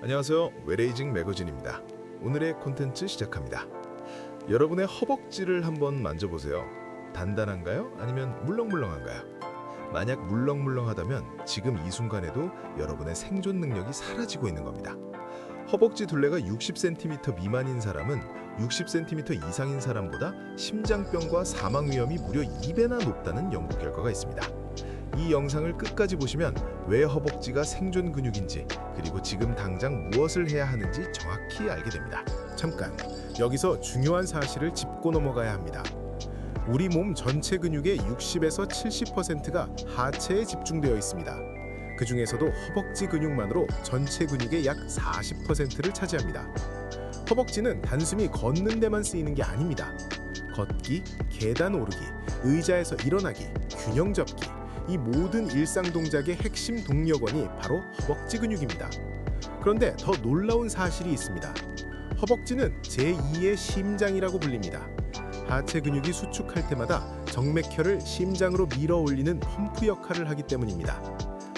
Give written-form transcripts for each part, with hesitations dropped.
안녕하세요. 웰에이징 매거진입니다. 오늘의 콘텐츠 시작합니다. 여러분의 허벅지를 한번 만져보세요. 단단한가요? 아니면 물렁물렁한가요? 만약 물렁물렁하다면 지금 이 순간에도 여러분의 생존 능력이 사라지고 있는 겁니다. 허벅지 둘레가 60cm 미만인 사람은 60cm 이상인 사람보다 심장병과 사망 위험이 무려 2배나 높다는 연구 결과가 있습니다. 이 영상을 끝까지 보시면 왜 허벅지가 생존 근육인지, 그리고 지금 당장 무엇을 해야 하는지 정확히 알게 됩니다. 잠깐, 여기서 중요한 사실을 짚고 넘어가야 합니다. 우리 몸 전체 근육의 60에서 70%가 하체에 집중되어 있습니다. 그 중에서도 허벅지 근육만으로 전체 근육의 약 40%를 차지합니다. 허벅지는 단순히 걷는 데만 쓰이는 게 아닙니다. 걷기, 계단 오르기, 의자에서 일어나기, 균형 잡기, 이 모든 일상 동작의 핵심 동력원이 바로 허벅지 근육입니다. 그런데 더 놀라운 사실이 있습니다. 허벅지는 제2의 심장이라고 불립니다. 하체 근육이 수축할 때마다 정맥혈을 심장으로 밀어 올리는 펌프 역할을 하기 때문입니다.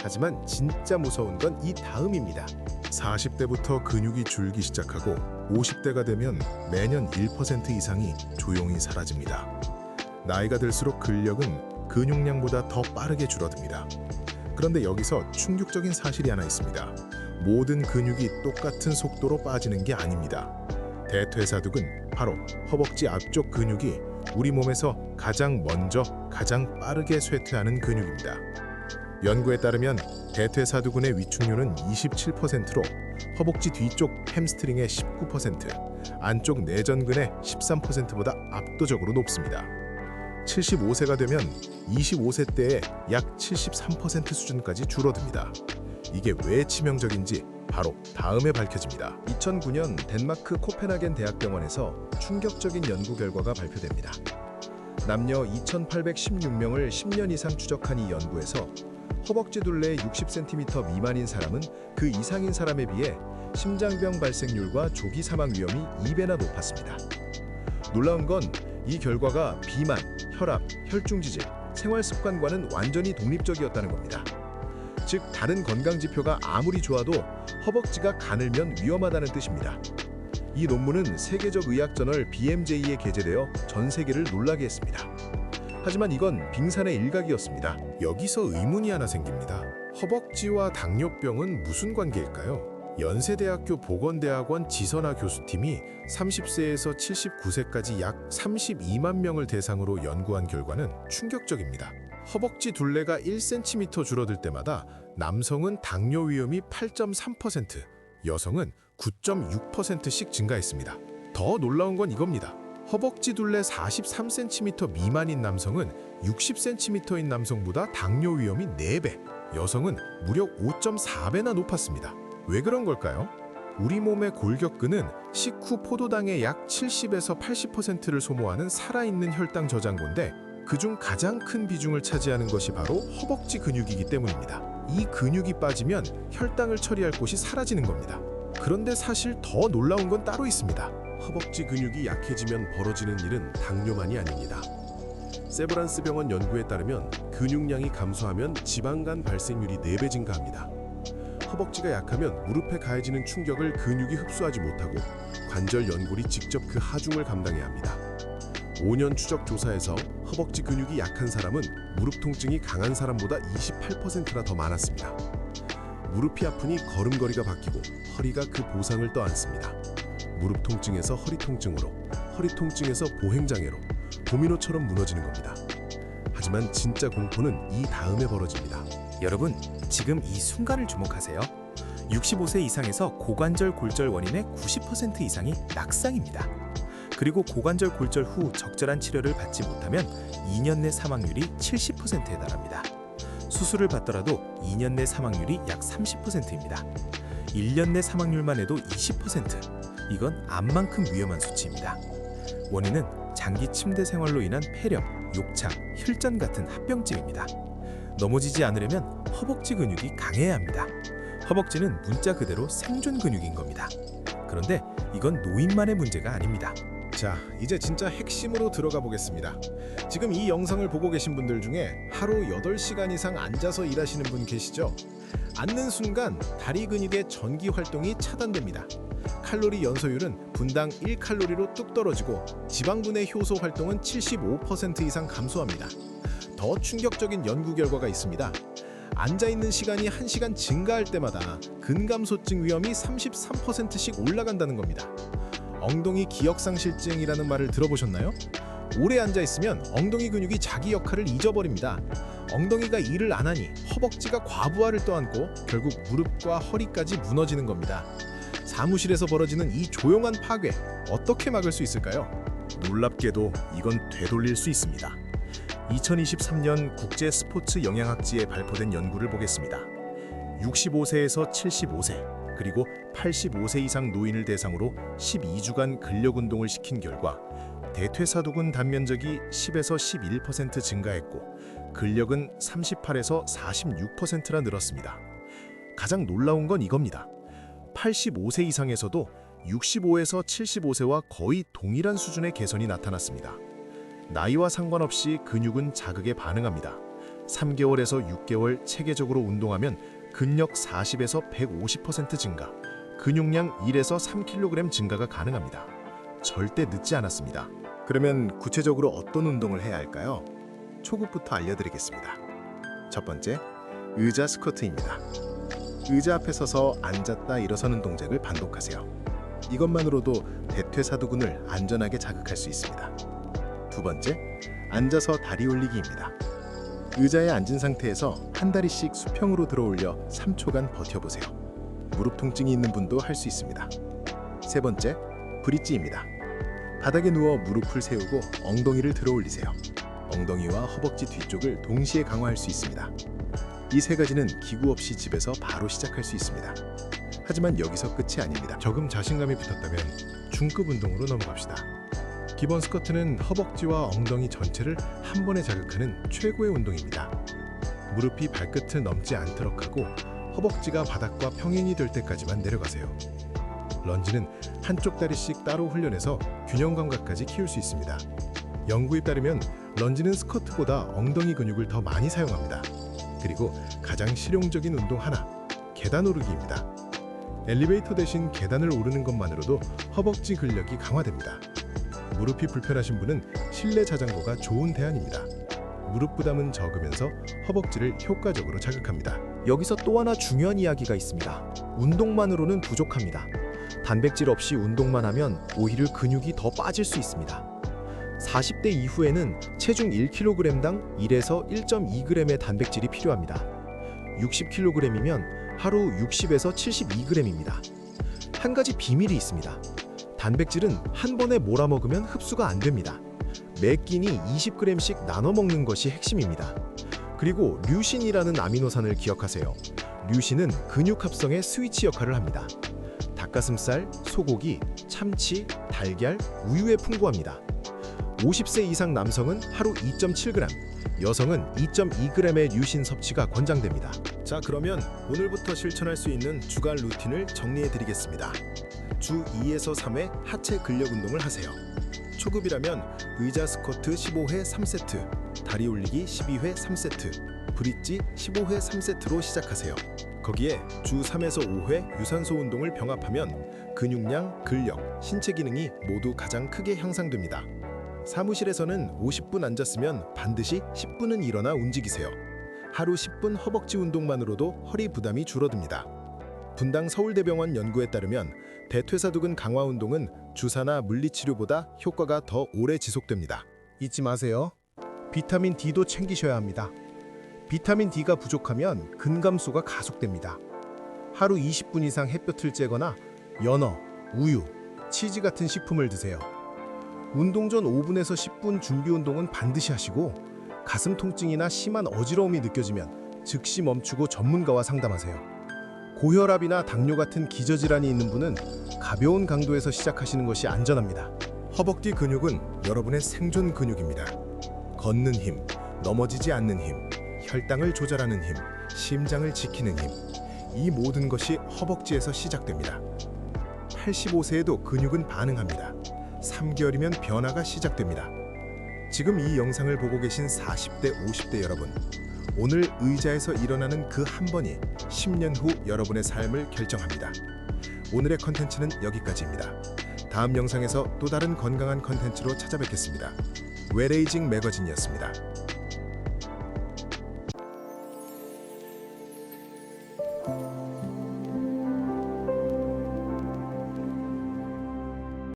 하지만 진짜 무서운 건 이 다음입니다. 40대부터 근육이 줄기 시작하고 50대가 되면 매년 1% 이상이 조용히 사라집니다. 나이가 들수록 근력은 근육량보다 더 빠르게 줄어듭니다. 그런데 여기서 충격적인 사실이 하나 있습니다. 모든 근육이 똑같은 속도로 빠지는 게 아닙니다. 대퇴사두근, 바로 허벅지 앞쪽 근육이 우리 몸에서 가장 먼저 가장 빠르게 쇠퇴하는 근육입니다. 연구에 따르면 대퇴사두근의 위축률은 27%로 허벅지 뒤쪽 햄스트링의 19%, 안쪽 내전근의 13%보다 압도적으로 높습니다. 75세가 되면 25세 때의 약 73% 수준까지 줄어듭니다. 이게 왜 치명적인지 바로 다음에 밝혀집니다. 2009년 덴마크 코펜하겐 대학병원에서 충격적인 연구 결과가 발표됩니다. 남녀 2,816명을 10년 이상 추적한 이 연구에서 허벅지 둘레 60cm 미만인 사람은 그 이상인 사람에 비해 심장병 발생률과 조기 사망 위험이 2배나 높았습니다. 놀라운 건 이 결과가 비만, 혈압, 혈중지질, 생활습관과는 완전히 독립적이었다는 겁니다. 즉, 다른 건강 지표가 아무리 좋아도 허벅지가 가늘면 위험하다는 뜻입니다. 이 논문은 세계적 의학 저널 BMJ에 게재되어 전 세계를 놀라게 했습니다. 하지만 이건 빙산의 일각이었습니다. 여기서 의문이 하나 생깁니다. 허벅지와 당뇨병은 무슨 관계일까요? 연세대학교 보건대학원 지선아 교수팀이 30세에서 79세까지 약 32만 명을 대상으로 연구한 결과는 충격적입니다. 허벅지 둘레가 1cm 줄어들 때마다 남성은 당뇨 위험이 8.3%, 여성은 9.6%씩 증가했습니다. 더 놀라운 건 이겁니다. 허벅지 둘레 43cm 미만인 남성은 60cm인 남성보다 당뇨 위험이 4배, 여성은 무려 5.4배나 높았습니다. 왜 그런 걸까요? 우리 몸의 골격근은 식후 포도당의 약 70에서 80%를 소모하는 살아있는 혈당 저장고인데, 그중 가장 큰 비중을 차지하는 것이 바로 허벅지 근육이기 때문입니다. 이 근육이 빠지면 혈당을 처리할 곳이 사라지는 겁니다. 그런데 사실 더 놀라운 건 따로 있습니다. 허벅지 근육이 약해지면 벌어지는 일은 당뇨만이 아닙니다. 세브란스 병원 연구에 따르면 근육량이 감소하면 지방간 발생률이 4배 증가합니다. 허벅지가 약하면 무릎에 가해지는 충격을 근육이 흡수하지 못하고 관절 연골이 직접 그 하중을 감당해야 합니다. 5년 추적 조사에서 허벅지 근육이 약한 사람은 무릎 통증이 강한 사람보다 28%나 더 많았습니다. 무릎이 아프니 걸음걸이가 바뀌고 허리가 그 보상을 떠안습니다. 무릎 통증에서 허리 통증으로, 허리 통증에서 보행장애로 도미노처럼 무너지는 겁니다. 하지만 진짜 공포는 이 다음에 벌어집니다. 여러분, 지금 이 순간을 주목하세요. 65세 이상에서 고관절 골절 원인의 90% 이상이 낙상입니다. 그리고 고관절 골절 후 적절한 치료를 받지 못하면 2년 내 사망률이 70%에 달합니다. 수술을 받더라도 2년 내 사망률이 약 30%입니다. 1년 내 사망률만 해도 20%. 이건 암만큼 위험한 수치입니다. 원인은 장기 침대 생활로 인한 폐렴, 욕창, 혈전 같은 합병증입니다. 넘어지지 않으려면 허벅지 근육이 강해야 합니다. 허벅지는 문자 그대로 생존 근육인 겁니다. 그런데 이건 노인만의 문제가 아닙니다. 자, 이제 진짜 핵심으로 들어가 보겠습니다. 지금 이 영상을 보고 계신 분들 중에 하루 8시간 이상 앉아서 일하시는 분 계시죠? 앉는 순간 다리 근육의 전기 활동이 차단됩니다. 칼로리 연소율은 분당 1칼로리로 뚝 떨어지고 지방분해 효소 활동은 75% 이상 감소합니다. 더 충격적인 연구 결과가 있습니다. 앉아있는 시간이 1시간 증가할 때마다 근감소증 위험이 33%씩 올라간다는 겁니다. 엉덩이 기억상실증이라는 말을 들어보셨나요? 오래 앉아있으면 엉덩이 근육이 자기 역할을 잊어버립니다. 엉덩이가 일을 안 하니 허벅지가 과부하를 떠안고 결국 무릎과 허리까지 무너지는 겁니다. 사무실에서 벌어지는 이 조용한 파괴, 어떻게 막을 수 있을까요? 놀랍게도 이건 되돌릴 수 있습니다. 2023년 국제 스포츠 영양학지에 발표된 연구를 보겠습니다. 65세에서 75세, 그리고 85세 이상 노인을 대상으로 12주간 근력 운동을 시킨 결과 대퇴사두근 단면적이 10에서 11% 증가했고 근력은 38에서 46%나 늘었습니다. 가장 놀라운 건 이겁니다. 85세 이상에서도 65에서 75세와 거의 동일한 수준의 개선이 나타났습니다. 나이와 상관없이 근육은 자극에 반응합니다. 3개월에서 6개월 체계적으로 운동하면 근력 40에서 150% 증가, 근육량 1에서 3kg 증가가 가능합니다. 절대 늦지 않았습니다. 그러면 구체적으로 어떤 운동을 해야 할까요? 초급부터 알려드리겠습니다. 첫 번째, 의자 스쿼트입니다. 의자 앞에 서서 앉았다 일어서는 동작을 반복하세요. 이것만으로도 대퇴사두근을 안전하게 자극할 수 있습니다. 두 번째, 앉아서 다리 올리기입니다. 의자에 앉은 상태에서 한 다리씩 수평으로 들어올려 3초간 버텨보세요. 무릎 통증이 있는 분도 할 수 있습니다. 세 번째, 브릿지입니다. 바닥에 누워 무릎을 세우고 엉덩이를 들어 올리세요. 엉덩이와 허벅지 뒤쪽을 동시에 강화할 수 있습니다. 이 세 가지는 기구 없이 집에서 바로 시작할 수 있습니다. 하지만 여기서 끝이 아닙니다. 조금 자신감이 붙었다면 중급 운동으로 넘어갑시다. 기본 스쿼트는 허벅지와 엉덩이 전체를 한 번에 자극하는 최고의 운동입니다. 무릎이 발끝을 넘지 않도록 하고 허벅지가 바닥과 평행이 될 때까지만 내려가세요. 런지는 한쪽 다리씩 따로 훈련해서 균형 감각까지 키울 수 있습니다. 연구에 따르면 런지는 스쿼트보다 엉덩이 근육을 더 많이 사용합니다. 그리고 가장 실용적인 운동 하나, 계단 오르기입니다. 엘리베이터 대신 계단을 오르는 것만으로도 허벅지 근력이 강화됩니다. 무릎이 불편하신 분은 실내 자전거가 좋은 대안입니다. 무릎 부담은 적으면서 허벅지를 효과적으로 자극합니다. 여기서 또 하나 중요한 이야기가 있습니다. 운동만으로는 부족합니다. 단백질 없이 운동만 하면 오히려 근육이 더 빠질 수 있습니다. 40대 이후에는 체중 1kg당 1에서 1.2g의 단백질이 필요합니다. 60kg이면 하루 60에서 72g입니다. 한 가지 비밀이 있습니다. 단백질은 한 번에 몰아먹으면 흡수가 안 됩니다. 매 끼니 20g씩 나눠 먹는 것이 핵심입니다. 그리고 류신이라는 아미노산을 기억하세요. 류신은 근육 합성의 스위치 역할을 합니다. 닭가슴살, 소고기, 참치, 달걀, 우유에 풍부합니다. 50세 이상 남성은 하루 2.7g, 여성은 2.2g의 류신 섭취가 권장됩니다. 자, 그러면 오늘부터 실천할 수 있는 주간 루틴을 정리해 드리겠습니다. 주 2에서 3회 하체 근력 운동을 하세요. 초급이라면 의자 스쿼트 15회 3세트, 다리 올리기 12회 3세트, 브릿지 15회 3세트로 시작하세요. 거기에 주 3에서 5회 유산소 운동을 병합하면 근육량, 근력, 신체 기능이 모두 가장 크게 향상됩니다. 사무실에서는 50분 앉았으면 반드시 10분은 일어나 움직이세요. 하루 10분 허벅지 운동만으로도 허리 부담이 줄어듭니다. 분당 서울대병원 연구에 따르면 대퇴사두근 강화 운동은 주사나 물리치료보다 효과가 더 오래 지속됩니다. 잊지 마세요. 비타민 D도 챙기셔야 합니다. 비타민 D가 부족하면 근감소가 가속됩니다. 하루 20분 이상 햇볕을 쬐거나 연어, 우유, 치즈 같은 식품을 드세요. 운동 전 5분에서 10분 준비 운동은 반드시 하시고 가슴 통증이나 심한 어지러움이 느껴지면 즉시 멈추고 전문가와 상담하세요. 고혈압이나 당뇨 같은 기저질환이 있는 분은 가벼운 강도에서 시작하시는 것이 안전합니다. 허벅지 근육은 여러분의 생존 근육입니다. 걷는 힘, 넘어지지 않는 힘, 혈당을 조절하는 힘, 심장을 지키는 힘, 이 모든 것이 허벅지에서 시작됩니다. 85세에도 근육은 반응합니다. 3개월이면 변화가 시작됩니다. 지금 이 영상을 보고 계신 40대, 50대 여러분, 오늘 의자에서 일어나는 그 한 번이 10년 후 여러분의 삶을 결정합니다. 오늘의 컨텐츠는 여기까지입니다. 다음 영상에서 또 다른 건강한 컨텐츠로 찾아뵙겠습니다. 웰에이징 매거진이었습니다.